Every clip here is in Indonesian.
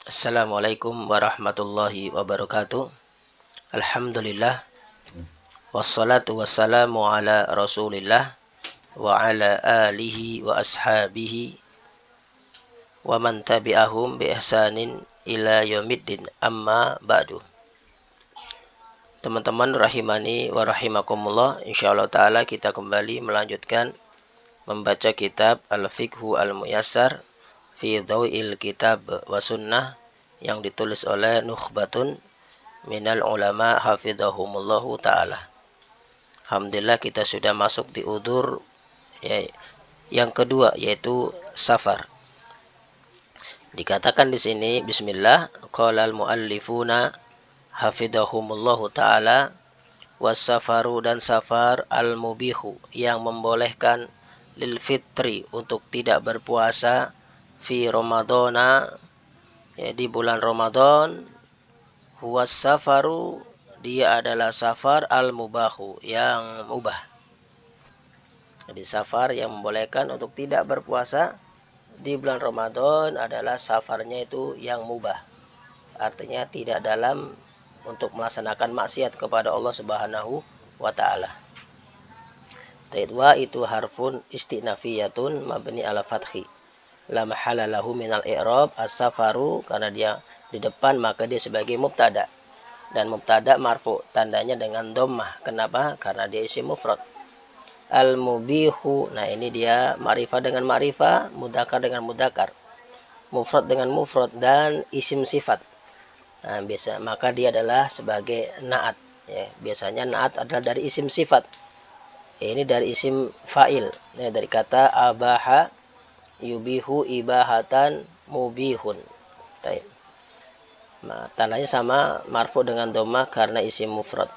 Assalamualaikum warahmatullahi wabarakatuh. Alhamdulillah. Wassalatu wassalamu ala rasulillah wa ala alihi wa ashabihi wa man tabi'ahum bi ihsanin ila yaumiddin, amma ba'du. Teman-teman rahimani wa rahimakumullah, insyaallah ta'ala kita kembali melanjutkan membaca kitab Al-Fiqhu Al-Muyassar fi Dhaw'il Kitab wa Sunnah yang ditulis oleh Nukhbatun minal ulama hafidhahumullahu ta'ala. Alhamdulillah kita sudah masuk di udzur yang kedua, yaitu safar. Dikatakan di sini bismillah, qala al-muallifuna hafidhahumullahu ta'ala, was-safaru dan safar al-mubihu yang membolehkan lil fitri untuk tidak berpuasa fi Ramadana, di bulan Ramadan, huwas safaru dia adalah safar al-mubahu yang mubah. Jadi safar yang membolehkan untuk tidak berpuasa di bulan Ramadan adalah safarnya itu yang mubah. Artinya tidak dalam untuk melaksanakan maksiat kepada Allah Subhanahu wa taala. Wa itu harfun istinafiyatun mabni ala fathi. La mahala lahu minal i'rab, as-safaru karena dia di depan maka dia sebagai mubtada, dan mubtada marfu tandanya dengan dhammah. Kenapa? Karena dia isim mufrad. Al-mubihu, nah ini dia ma'rifah dengan ma'rifah, mudzakkar dengan mudzakkar, mufrad dengan mufrad, dan isim sifat. Nah, biasa maka dia adalah sebagai naat, ya. Biasanya naat adalah dari isim sifat. Ini dari isim fa'il, ya, dari kata abaha yubihu ibahatan mubihun. Baik. Nah, tandanya sama, marfu dengan dhammah karena isim mufrad.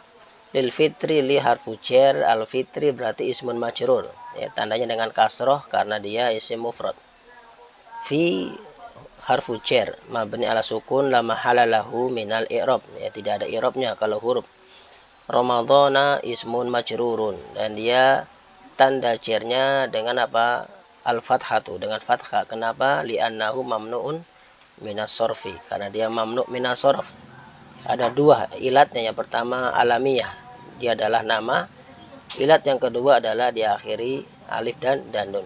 Lil fitri li harfu jar, al fitri berarti ismun majrur, ya, tandanya dengan kasroh karena dia isim mufrad. Fi harfu jar mabni ala sukun la mahala lahu minal i'rab, ya, tidak ada i'rabnya kalau huruf. Ramadana ismun majrurun, dan dia tanda jarnya dengan apa? Al-fathatu, dengan fathah. Kenapa? Li'annahu mamnu'un minas sorfi, karena dia mamnu' minas sorf. Ada dua ilatnya. Yang pertama alamiah, dia adalah nama. Ilat yang kedua adalah diakhiri alif dan nun.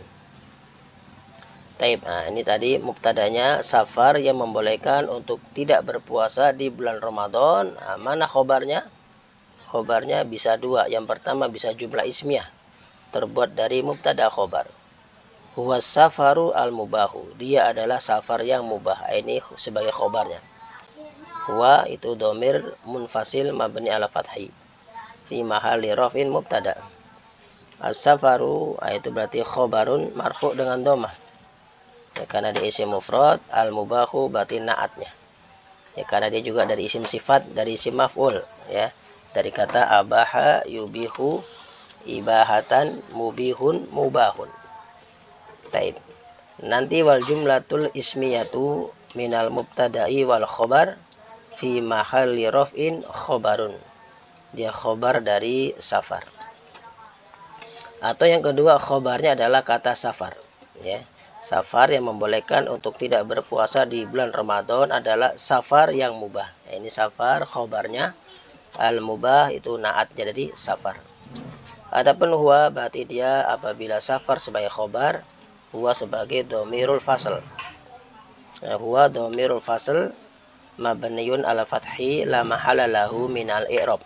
Taib. Nah, ini tadi mubtadanya safar yang membolehkan untuk tidak berpuasa di bulan Ramadan. Nah, mana khobarnya? Khobarnya bisa dua. Yang pertama bisa jumlah ismiyah, terbuat dari mubtada khobar. Huwas safaru al-mubahu, dia adalah safar yang mubah. Ini sebagai khobarnya. Huwa itu domir munfasil mabni ala fathi fi mahalli raf'in mubtada. As-safaru itu berarti khobarun marfu dengan dhammah, ya, karena dia isim mufrad. Al-mubahu berarti naatnya, ya, karena dia juga dari isim sifat, dari isim maf'ul, ya, dari kata abaha yubihu ibahatan mubihun mubahun. Taib. Nanti wal jumlatul ismiyatu minal mubtada'i wal khobar fi mahalli raf'in khobarun, dia khobar dari safar. Atau yang kedua khobarnya adalah kata safar, ya. Safar yang membolehkan untuk tidak berpuasa di bulan Ramadan adalah safar yang mubah. Ini safar khobarnya, al-mubah itu naatnya dari safar. Adapun huwa berarti dia apabila safar sebagai khobar, huwa sebagai dhamirul fasl. Nah, huwa dhamirul fasl mabniun ala fathi la mahala lahu minal i'rab.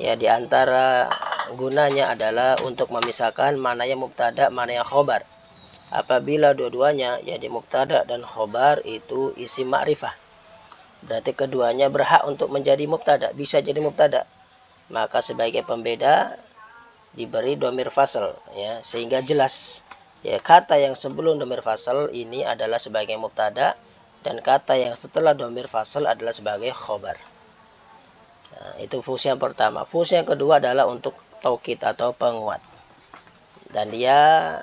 Ya, di antara gunanya adalah untuk memisahkan mana yang mubtada, mana yang khobar. Apabila dua-duanya, jadi mubtada dan khobar itu isim ma'rifah, berarti keduanya berhak untuk menjadi mubtada, bisa jadi mubtada. Maka sebagai pembeda diberi dhamir fasl, ya, sehingga jelas, ya, kata yang sebelum dhamir fasl ini adalah sebagai mubtada, dan kata yang setelah dhamir fasl adalah sebagai khobar. Nah, itu fungsi yang pertama. Fungsi yang kedua adalah untuk taukid atau penguat. Dan dia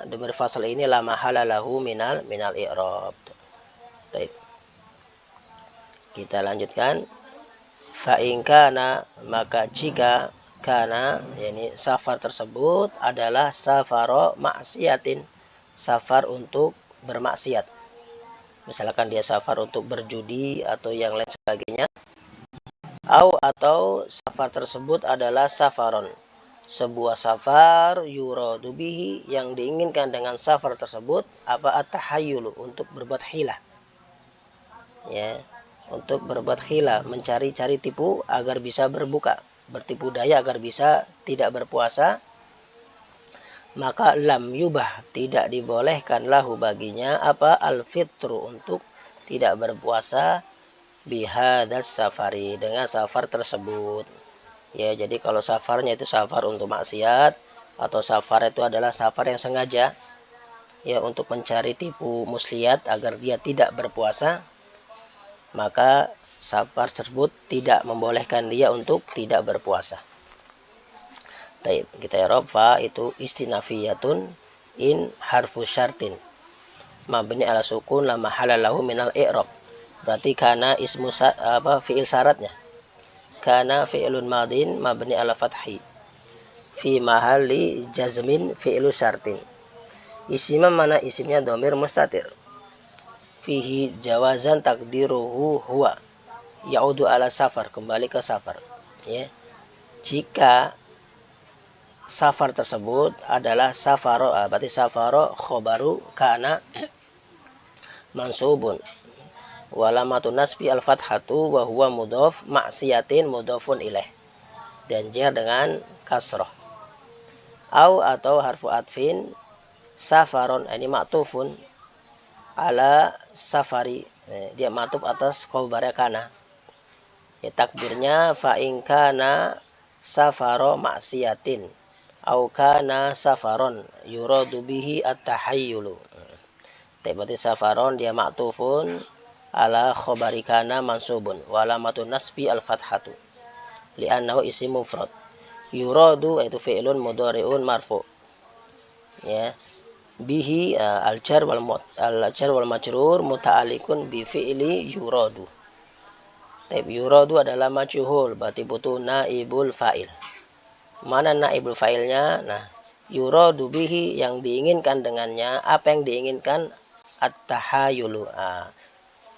dhamir fasl ini la mahala lahu minal i'rab. Baik. Kita lanjutkan. Fa in kana, maka jika kana, yakni safar tersebut adalah safaro maksiatin, safar untuk bermaksiat. misalkan dia safar untuk berjudi atau yang lain sebagainya. Atau safar tersebut adalah safaron, sebuah safar yuradu bihi, yang diinginkan dengan safar tersebut at-tahayyulu, untuk berbuat hilah, ya, untuk berbuat hilah, mencari-cari tipu agar bisa berbuka, bertipu daya agar bisa tidak berpuasa. Maka lam yubah, tidak dibolehkan lahu baginya al-fitru, untuk tidak berpuasa bihadas safari, dengan safar tersebut. Ya, jadi kalau safarnya itu safar untuk maksiat, atau safar itu adalah safar yang sengaja, ya, untuk mencari tipu muslihat agar dia tidak berpuasa, maka safar tersebut tidak membolehkan dia untuk tidak berpuasa. Taib, kita i'rab fa itu istinafiyatun in harfu syartin mabni ala sukun la mahala lahu minal i'rab. Berarti kana ismu fi'il syaratnya. Kana fi'lun madin mabni ala fathi fi mahalli jazmin fi'lu syartin. Isimnya mana? Isimnya dhamir mustatir. Fihi jawazan takdiruhu huwa, yaudu ala safar, kembali ke safar, ya. Jika safar tersebut adalah safaro, berarti safaro khobaru kana mansubun, walamatun nasbi al-fathatu wa huwa mudhaf maksiatin mudhafun ilaih, dan jar dengan kasroh. Atau harfu atfin safaron, ini maktufun ala safari, dia matuf atas khobarnya kana, ya, takdirnya fa in kana safaro maksiatin au kana safaron yuradu bihi at-tahayyulu. Berarti safaron dia maktufun ala khobari kana mansubun wa alamatun nasbi al-fathatu li'annahu isim mufrad. Yuradu itu fi'lun mudhari'un marfu, ya, bihi al-jar wal majrur muta'alliqun bi fi'li yuradu. Yuradu adalah majhul, berarti butuh naibul fa'il. Mana naibul fa'ilnya? Nah, yuradu bihi, yang diinginkan dengannya, apa yang diinginkan? At-tahayyulu,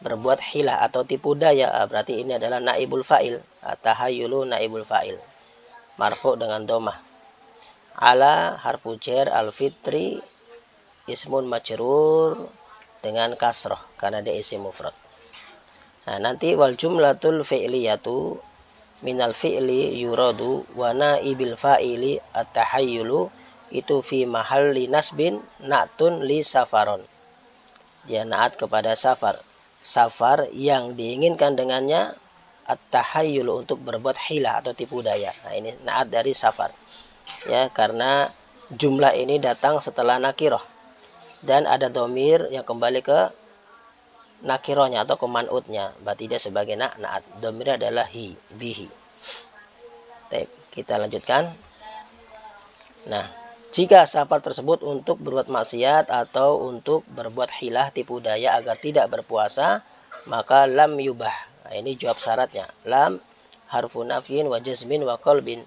berbuat hilah atau tipu daya, berarti ini adalah naibul fa'il. At-tahayyulu naibul fa'il, marfu dengan domah. Ala harfu jar, al-fitri ismun majrur dengan kasroh karena dia isim mufrad. Nah, nanti wal jumlatul fi'liyatu minal fi'li yuradu wa naibil fa'ili at-tahayyulu, itu fi mahalli nasbin na'tun li safaron, dia naat kepada safar, safar yang diinginkan dengannya at-tahayyulu, untuk berbuat hilah atau tipu daya. Nah, ini naat dari safar, ya, karena jumlah ini datang setelah nakiroh dan ada domir yang kembali ke nakirohnya atau keman'utnya, berarti dia sebagai naat. Domirnya adalah hi, bihi. Kita lanjutkan. Nah, jika safar tersebut untuk berbuat maksiat atau untuk berbuat hilah tipu daya agar tidak berpuasa, maka lam yubah. Nah, ini jawab syaratnya. Lam harfu nafyin wa jazmin wa qalbin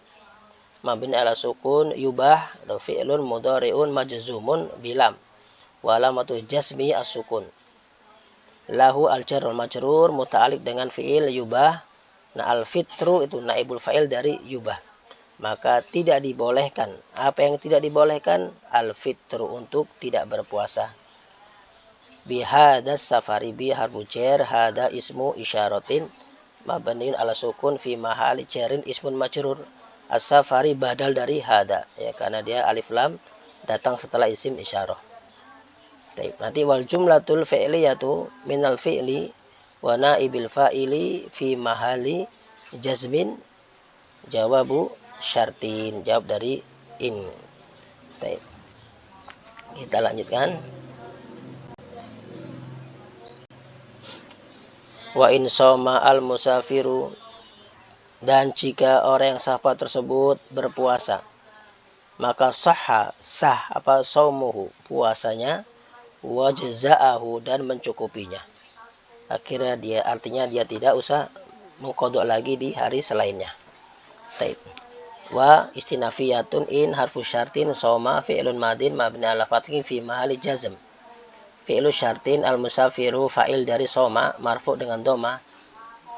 mabni ala sukun, yubah atau fi'lun mudhari'un majzumun bilam wa alamatu jazmi as-sukun. Lahu al-jar wal majrur muta'alliq dengan fi'il yubah. Nah, al-fitru itu naibul fa'il dari yubah. Maka tidak dibolehkan. Apa yang tidak dibolehkan? Al-fitru, untuk tidak berpuasa. Bihadas safari, bi harfu jar, hada ismu isyaratin mabniun ala sukun fi mahali jarin ismun majrur. As-safari badal dari hada, ya, karena dia alif lam datang setelah isim isyarah. Nanti wal jumlatul fi'liyatu minal fi'li wa naibil fa'ili fi mahali jazmin jawabu syartin, jawab dari in. Kita lanjutkan. Wa in soma al musafiru, dan jika orang yang safar tersebut berpuasa, maka sah saumuhu, puasanya, wajza'ahu, dan mencukupinya. Akhirnya artinya dia tidak usah mengkodok lagi di hari selainnya. Taib. Wa istinafiyatun in harfu syartin soma fi'lun madin mabni ala fathi fi mahali jazm. Fi'lu syartin al-musafiru fa'il dari soma marfu dengan doma.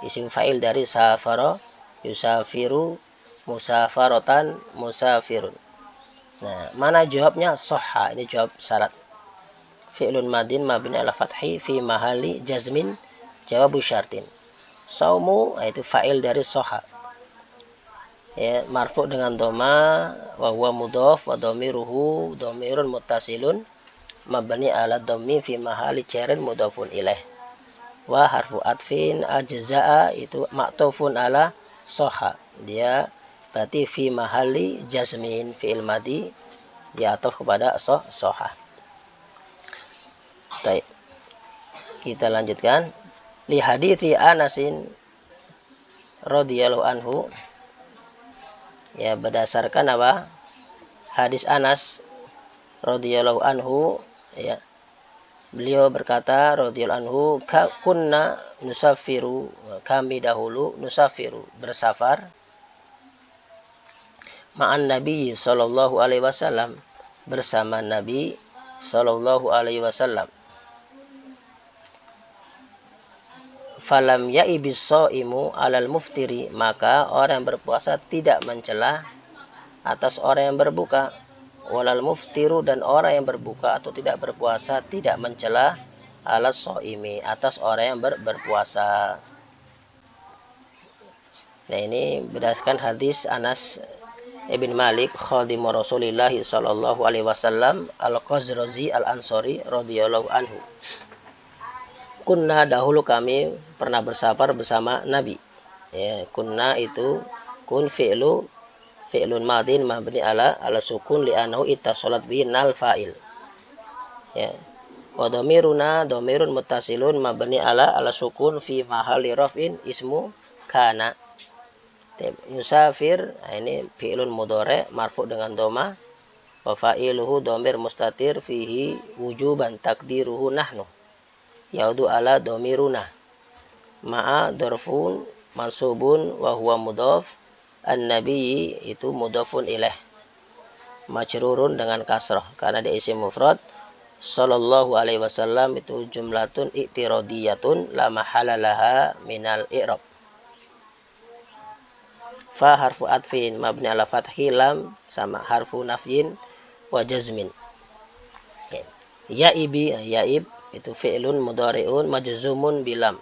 Isim fa'il dari safaro yusafiru musafarotan musafirun. Nah, mana jawabnya? Soha. Ini jawab syarat. Fi'lun madin mabni ala fathi fi mahali jazmin jawabu syartin. Saumu itu fa'il dari soha. Ya, marfu dengan doma wa huwa mudhaf wa dhamiruhu dhamirun muttasilun mabni ala dhammi fi mahali jarin mudhafun ilaih. Wa harfu atfin ajza'a itu ma'tufun ala soha. Dia berarti fi mahali jazmin fi'il madi dia ataf kepada soha. Baik. Kita lanjutkan. Li hadithi Anasin radhiyallahu anhu. Ya, berdasarkan apa? Hadis Anas radhiyallahu anhu, ya. Beliau berkata radhiyallahu anhu, kunna nusafiru, kami dahulu nusafiru bersafar ma'an Nabi sallallahu alaihi wasallam, bersama Nabi sallallahu alaihi wasallam. Falam ya'ibis shaimu alal muftiri, maka orang yang berpuasa tidak mencela atas orang yang berbuka. Walal muftiru, dan orang yang berbuka atau tidak berpuasa tidak mencela alas shaimi, atas orang yang berpuasa. Nah, ini berdasarkan hadis Anas ibn Malik khadimu Rasulillah sallallahu alaihi wasallam al-Khazraji al-Ansari radhiyallahu anhu. Kunna, dahulu kami pernah bersafar bersama Nabi. Ya, kunna itu kun fi'lun madin mabni ala sukun li'annahu ittasalat bihi nal fa'il. Ya. Wa dhamiruna dhamirun muttasilun mabni ala sukun fi mahalli raf'in ismu kana. Yusafir, ini fi'lun mudhari marfu dengan dhamma. Wa fa'iluhu dhamir mustatir fihi wujuban takdiruhu nahnu. Yaudu ala dhamiruna. Ma'a dorfun mansubun wa huwa mudhaf. An-Nabi itu mudhafun ilaih majrurun dengan kasrah karena dia isim mufrad. Sallallahu alaihi wasallam itu jumlatun i'tiradiyatun la mahala laha minal i'rab. Fa harfu atfin mabni ala fathi lam sama harfu nafyin wa jazmin. Ya'ibi, ya'ib itu fi'lun mudhari'un majzumun bilam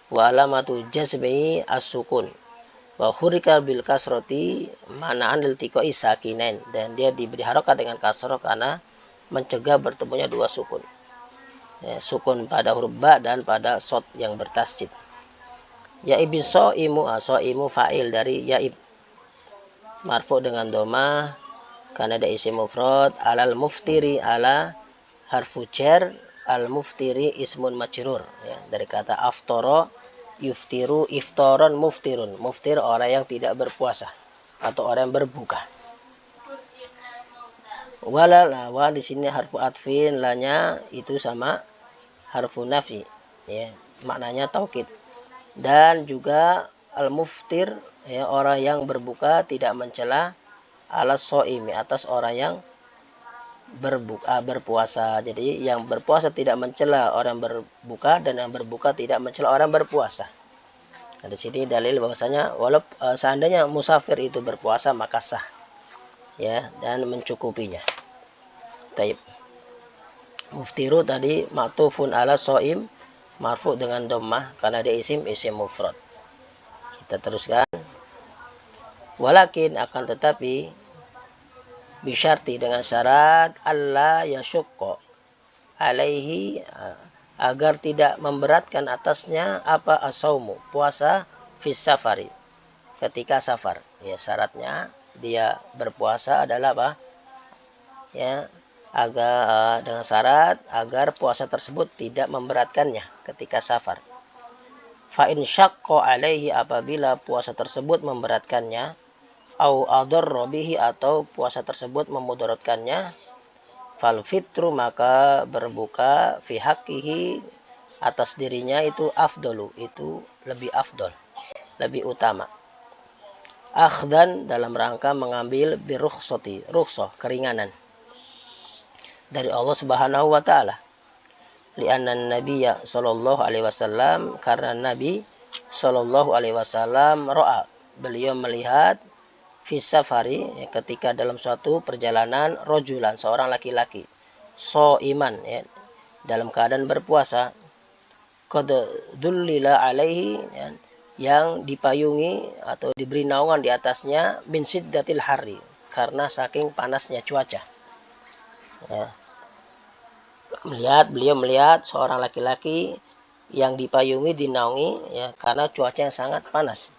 wa alamatu jazmi as-sukun. Wa hurika bil kasroti mana'an iltiqai sakinain, dan dia diberi harokat dengan kasrah karena mencegah bertemunya dua sukun. Ya, sukun pada huruf ba dan pada sod yang bertasjid. Ya'ib shaimu fa'il dari ya'ib marfu dengan dhamma karena ada isim mufrad. Alal muftiri, ala harfu jar, al muftiri ismun majrur, ya, dari kata aftara yuftiru iftaron muftirun. Muftir orang yang tidak berpuasa atau orang yang berbuka. Wala lawa di sini harfu atfin, lanya itu sama harfu nafi, ya, maknanya taukid. Dan juga al muftir, ya, orang yang berbuka tidak mencela ala shaimi, atas orang yang berpuasa. Jadi yang berpuasa tidak mencela orang berbuka, dan yang berbuka tidak mencela orang berpuasa. Nah, di sini dalil bahwasanya walaupun seandainya musafir itu berpuasa maka sah, ya, dan mencukupinya. Taib. Muftiru tadi ma'tufun ala shaim marfu dengan dhammah karena dia isim mufrad. Kita teruskan. Walakin, akan tetapi, bisyarti, dengan syarat Allah yasyukko alaihi, agar tidak memberatkan atasnya apa asaumu, puasa, fis safari, ketika safar. Ya, syaratnya dia berpuasa adalah apa? Ya, agar dengan syarat agar puasa tersebut tidak memberatkannya ketika safar. Fa in syaqqa alaihi, apabila puasa tersebut memberatkannya, au adarra bihi, atau puasa tersebut memudaratkannya, fal fitru, maka berbuka, fi haqqihi, atas dirinya itu afdalu, itu lebih afdol, lebih utama. Akhdan, dalam rangka mengambil birukhsati, rukhsah, keringanan dari Allah Subhanahu wa taala. li'anna nabiyya sallallahu alaihi wasallam, karena Nabi sallallahu alaihi wasallam ra'a, beliau melihat fi safari, ketika dalam suatu perjalanan, rojulan, seorang laki-laki, so iman, ya, dalam keadaan berpuasa, qad dullila alaihi, ya, yang dipayungi atau diberi naungan di atasnya min syiddatil harri, karena saking panasnya cuaca. Ya. Beliau melihat seorang laki-laki yang dipayungi, dinaungi, ya, karena cuaca yang sangat panas.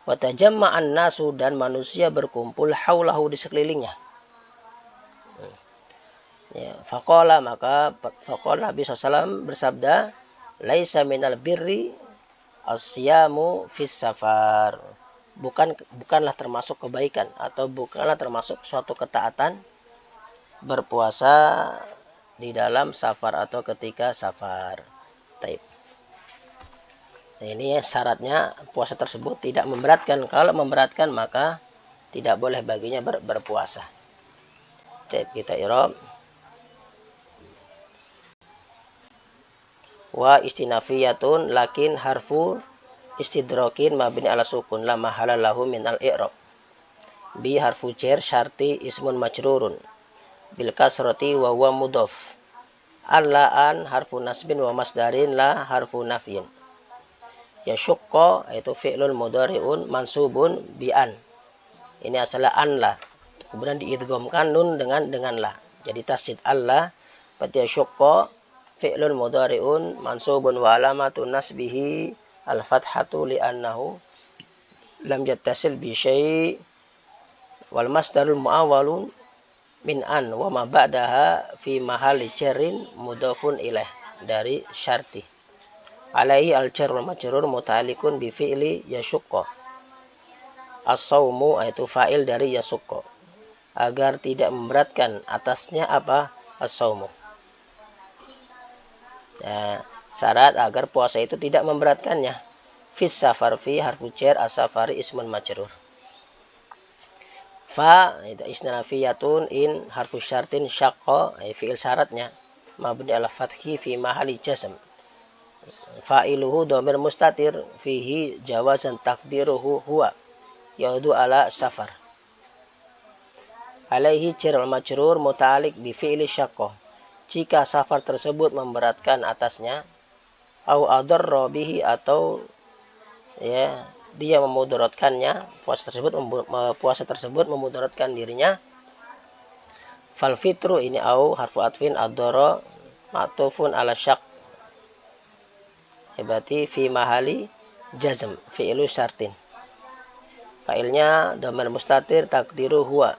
Wa tajamma'an nasu, dan manusia berkumpul haulahu, di sekelilingnya. Ya, faqala, maka faqala Nabi SAW bersabda, laisa minal birri asyamu fis safar. Bukanlah termasuk kebaikan, atau bukanlah termasuk suatu ketaatan berpuasa di dalam safar atau ketika safar. Taib. Nah, ini syaratnya puasa tersebut tidak memberatkan. Kalau memberatkan maka tidak boleh baginya berpuasa. Taib, kita i'rab. Wa istinafiyatun lakin harfu istidrokin mabni ala sukun la mahala lahu min al i'rab. Bi harfu jar syarti ismun majrurun bil kasrati wa huwa mudhaf. An harfu nasbin wa masdarin la harfu nafyin. Yasyukka itu fi'lun mudhari'un mansubun bi an. Ini asalnya an la. Kemudian diidghamkan nun dengan la. Jadi tasdid Allah, berarti yasyukka fi'lun mudhari'un mansubun wa alamatu nasbihi al-fathatu li'annahu lam yattasil bi syai' wal masdarul mu'awwalun min an wa ma ba'daha fi mahalli jarrin mudhafun ilaih, dari syarti. Alaihi al-jar wal majrur muta'alliqun bi fi'li yasyukka. As-saumu itu fa'il dari yasukka, agar tidak memberatkan atasnya apa? As-saumu. Nah, syarat agar puasa itu tidak memberatkannya. Fis safar, fi harfu jar, as-safari ismun majrur. Fa itu isnafiyatun, in harfu syartin syaqqa, fi'il syaratnya mabni ala fathi fi mahalli jazm. Fa'iluhu dhamir mustatir fihi jawazan taqdiruhu huwa yaudu ala safar. Alaihi jar al majrur muta'alliq bi fi'li syaqqa, jika safar tersebut memberatkan atasnya, au adarra bihi, atau ya dia memudaratkannya, puasa tersebut memudaratkan dirinya. Fal fitru, ini au harfu atfin, adara ma'tufun ala syak, berarti fi mahali jazm fi'lu syartin. Fa'ilnya dhamir mustatir takdiru huwa,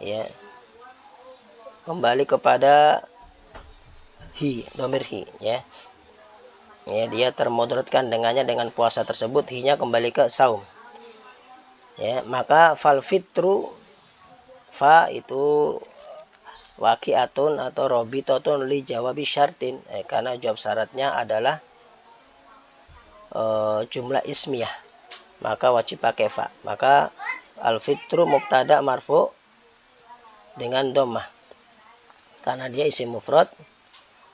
ya, kembali kepada hi, dhamir hi, ya. Ya, dia termudaratkan dengannya, dengan puasa tersebut, hinya kembali ke saum. Ya, maka fal fitru, fa itu waqi'atun atau robitatun li jawabi syartin, karena jawab syaratnya adalah jumlah ismiyah, maka wajib pakai fa. Maka al fitru mubtada marfu dengan dhammah, karena dia isim mufrad.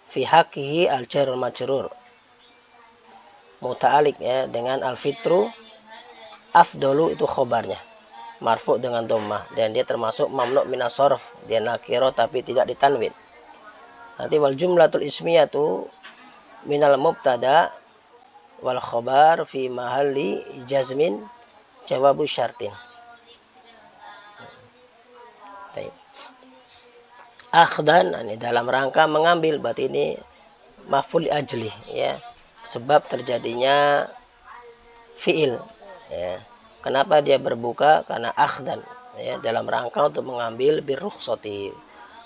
Fi haqqihi al jar majrur muta'alliq, ya, dengan al-fitru. Afdalu itu khobarnya marfu dengan dhammah, dan dia termasuk mamnu' minas sarf, dia nakira tapi tidak ditanwin. Nanti wal jumlatul ismiyatu minal mubtada wal khobar fi mahalli jazmin jawabu syartin. Akhdan, ini dalam rangka mengambil, berarti ini maf'ul ajli, ya, sebab terjadinya fi'il, ya. Kenapa dia berbuka? Karena akhdan, ya, dalam rangka untuk mengambil birukhsati,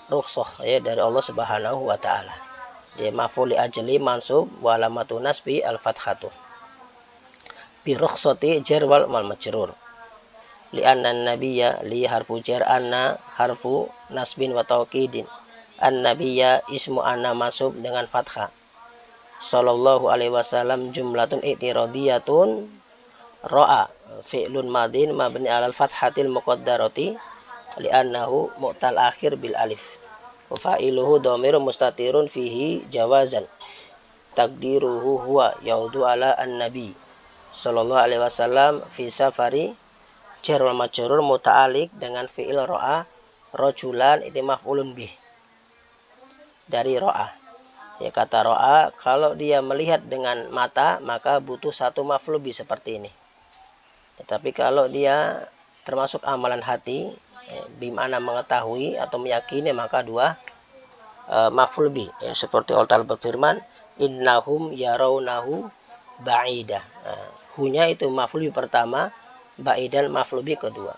rukhsah, ya, dari Allah Subhanahu wa taala. Dia maf'ul ajli mansub wa alamatu nasbi al-fathatu. Birukhsati jar wal majrur. Li'anna nabiyya, li harfu jar, anna harfu nasbin wa tawkidin. An-nabiyya ismu anna mansub dengan fathah. Sallallahu alaihi wasallam jumlatun i'tiradiyatun, ra'a fi'lun madin mabni alal fathatil muqaddarati li'annahu mu'tal akhir bil alif. Wa fa'iluhu dhamirun mustatirun fihi jawazan. Takdiruhu huwa yaudu ala an-nabi sallallahu alaihi wasallam fi safari. Jar wal majrur muta'alliq dengan fi'il ra'a rajulan, itu maf'ulun bih dari ra'a. Ya, kata ra'a kalau dia melihat dengan mata maka butuh satu maf'ul bih seperti ini. Tetapi kalau dia termasuk amalan hati, bimana mengetahui atau meyakini, maka dua maf'ul bih. Ya, seperti Allah Ta'ala berfirman, innahum yarawnahu ba'ida. Hunya itu maf'ul bih pertama, ba'idan maf'ul bih kedua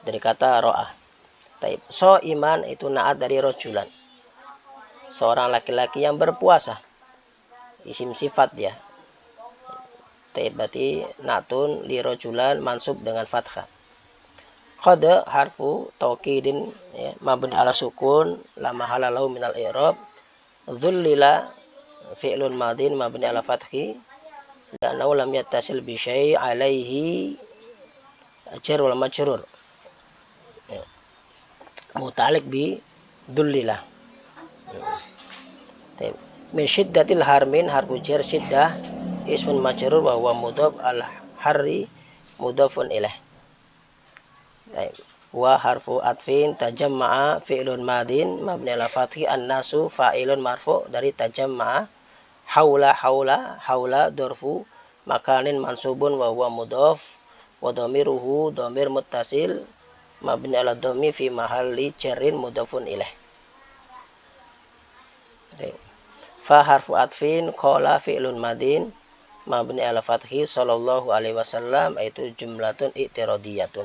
dari kata ro'ah. Taib. So iman itu naat dari rojulan, seorang laki-laki yang berpuasa, isim sifat ya. Taib, berarti natun li rojulan mansub dengan fathah. Qad harfu taukidin ya, mabni ala sukun la mahala lahu minal i'rab. Dhullila fi'lun madin mabni ala fathi la'annahu lam yattasil bi syai' alaihi jar wal majrur ya, muta'alliq bi dhullila. Min syiddatil harmin harfu jar syiddah ismun majrur wa huwa mudhaf al harri mudhafun ilaih. Wa harfu atfin tajamma'a fi'lun madin mabni ala fathi an-nasu fa'ilun marfu dari tajamma'a. Haula dorfu makanin mansubun wa huwa mudhaf wa dhamiruhu dhamir muttasil mabni ala dhammi fi mahalli jarrin mudhafun ilaih. Fa harfu atfin qala fi'lun madin mabni ala fathi sallallahu alaihi wasallam, itu jumlatun i'tiradiyatun.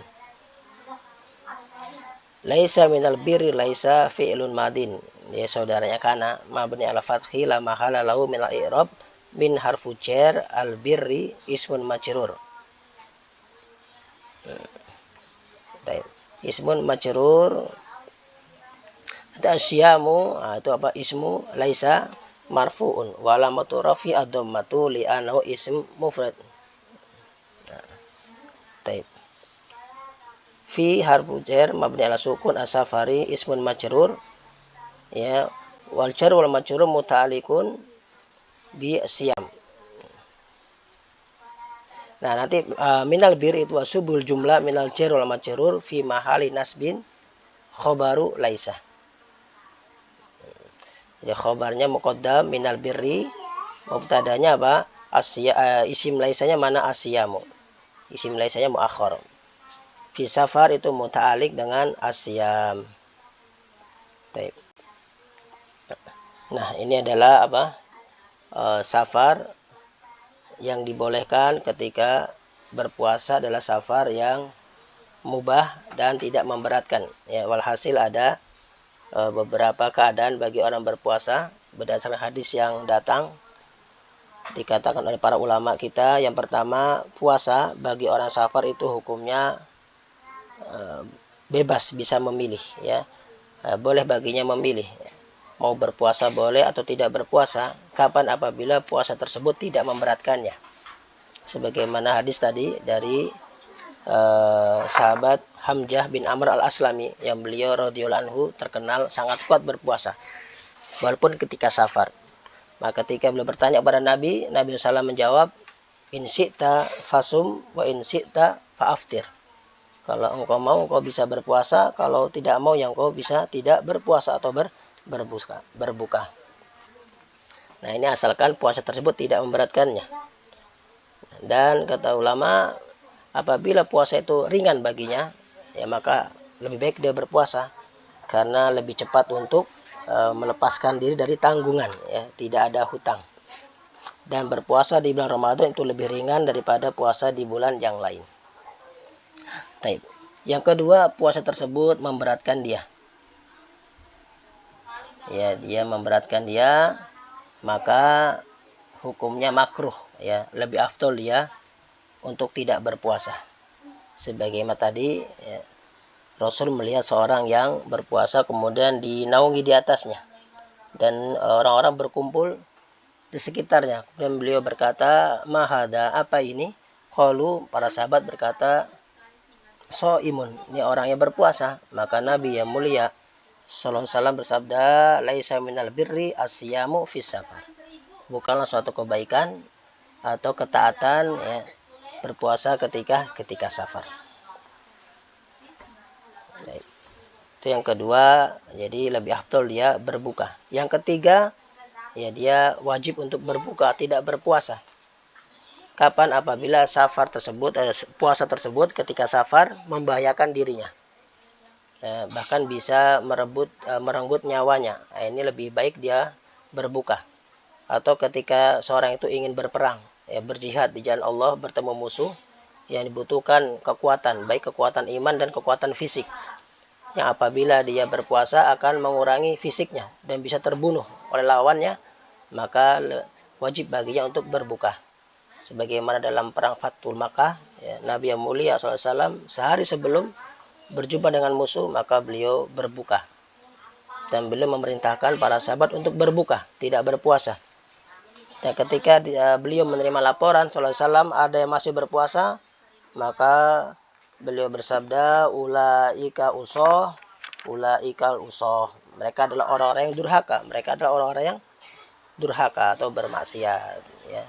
Laisa minal birri laisa fi'lun madin, ya saudaranya kana mabni ala fathi la mahala lahu min al-i'rab min harfu jar al birri ismun majrur. Ismun majrur. Ada asyamu, itu apa? Ismu laisa marfu'un wa alamatu rafi ad-dhammatu li annahu ism mufrad. Taib. Fi harfu jar mabni ala sukun asafari ismun majrur ya, wal jar wal majrur muta'alliqun bi siyam. Nah, nanti minal bir itu asubul jumlah minal jar wal majrur fi mahali nasbin khobaru laisa. Jadi khobarnya muqaddam minal birri, mubtadanya apa? Isim laisanya mana? Asyamu. Isim laisanya muakhar. Fi safar itu muta'alliq dengan asyam. Taib. Nah, ini adalah apa? Safar yang dibolehkan ketika berpuasa adalah safar yang mubah dan tidak memberatkan. Ya, walhasil ada beberapa keadaan bagi orang berpuasa berdasarkan hadis yang datang dikatakan oleh para ulama kita. Yang pertama, puasa bagi orang safar itu hukumnya bebas, bisa memilih ya. Boleh baginya memilih mau berpuasa boleh atau tidak berpuasa. Kapan? Apabila puasa tersebut tidak memberatkannya. Sebagaimana hadis tadi dari sahabat Hamzah bin Amr al-Aslami yang beliau radhiyallahu anhu terkenal sangat kuat berpuasa walaupun ketika safar. Maka ketika beliau bertanya kepada Nabi SAW menjawab, in syi'ta fasum wa in syi'ta fa'aftir. Kalau engkau mau engkau bisa berpuasa, kalau tidak mau yang engkau bisa tidak berpuasa atau berbuka. Nah, ini asalkan puasa tersebut tidak memberatkannya. Dan kata ulama, apabila puasa itu ringan baginya, ya maka lebih baik dia berpuasa karena lebih cepat untuk melepaskan diri dari tanggungan, ya, tidak ada hutang. Dan berpuasa di bulan Ramadan itu lebih ringan daripada puasa di bulan yang lain. Taib. Yang kedua, puasa tersebut memberatkan dia. Ya, dia memberatkan dia, maka hukumnya makruh, ya, lebih afdol dia untuk tidak berpuasa. Sebagaimana tadi, ya, Rasul melihat seorang yang berpuasa kemudian dinaungi di atasnya dan orang-orang berkumpul di sekitarnya. Kemudian beliau berkata, "Mahada, apa ini?" Qalu, para sahabat berkata, "So imun, ini orang yang berpuasa." Maka Nabi yang mulia sallallahu alaihi wasallam bersabda, laisa minal birri asyamu fis safar. Bukanlah suatu kebaikan atau ketaatan ya, berpuasa ketika safar. Baik. Itu yang kedua, jadi lebih afdol dia berbuka. Yang ketiga, ya dia wajib untuk berbuka, tidak berpuasa. Kapan? Apabila safar tersebut, puasa tersebut ketika safar membahayakan dirinya. Bahkan bisa merenggut nyawanya. Ini lebih baik dia berbuka. Atau ketika seorang itu ingin berperang, berjihad di jalan Allah, bertemu musuh yang dibutuhkan kekuatan, baik kekuatan iman dan kekuatan fisik. Yang apabila dia berpuasa akan mengurangi fisiknya dan bisa terbunuh oleh lawannya, maka wajib baginya untuk berbuka. Sebagaimana dalam perang Fathul Makkah, ya, Nabi yang mulia SAW sehari sebelum berjumpa dengan musuh, maka beliau berbuka. Dan beliau memerintahkan para sahabat untuk berbuka, tidak berpuasa. Dan ketika beliau menerima laporan SAW ada yang masih berpuasa, maka beliau bersabda, ulaika usoh, ulaikal usoh. Mereka adalah orang-orang yang durhaka. Mereka adalah orang-orang yang durhaka atau bermaksiat. Ya.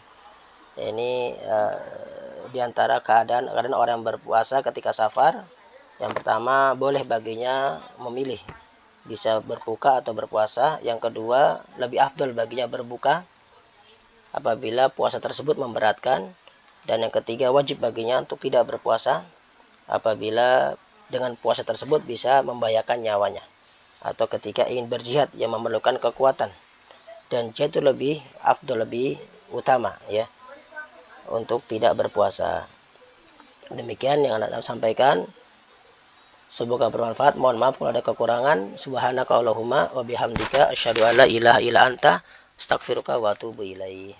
Ini diantara keadaan orang yang berpuasa ketika safar. Yang pertama, boleh baginya memilih bisa berbuka atau berpuasa. Yang kedua, lebih afdal baginya berbuka apabila puasa tersebut memberatkan. Dan yang ketiga, wajib baginya untuk tidak berpuasa apabila dengan puasa tersebut bisa membahayakan nyawanya, atau ketika ingin berjihad yang memerlukan kekuatan. Dan jihad itu lebih afdal, lebih utama ya, untuk tidak berpuasa. Demikian yang Anda sampaikan. Semoga bermanfaat. Mohon maaf kalau ada kekurangan. Subhanaka Allahumma wa bihamdika asyhadu an la ilaha illa anta astaghfiruka wa atubu ilaih.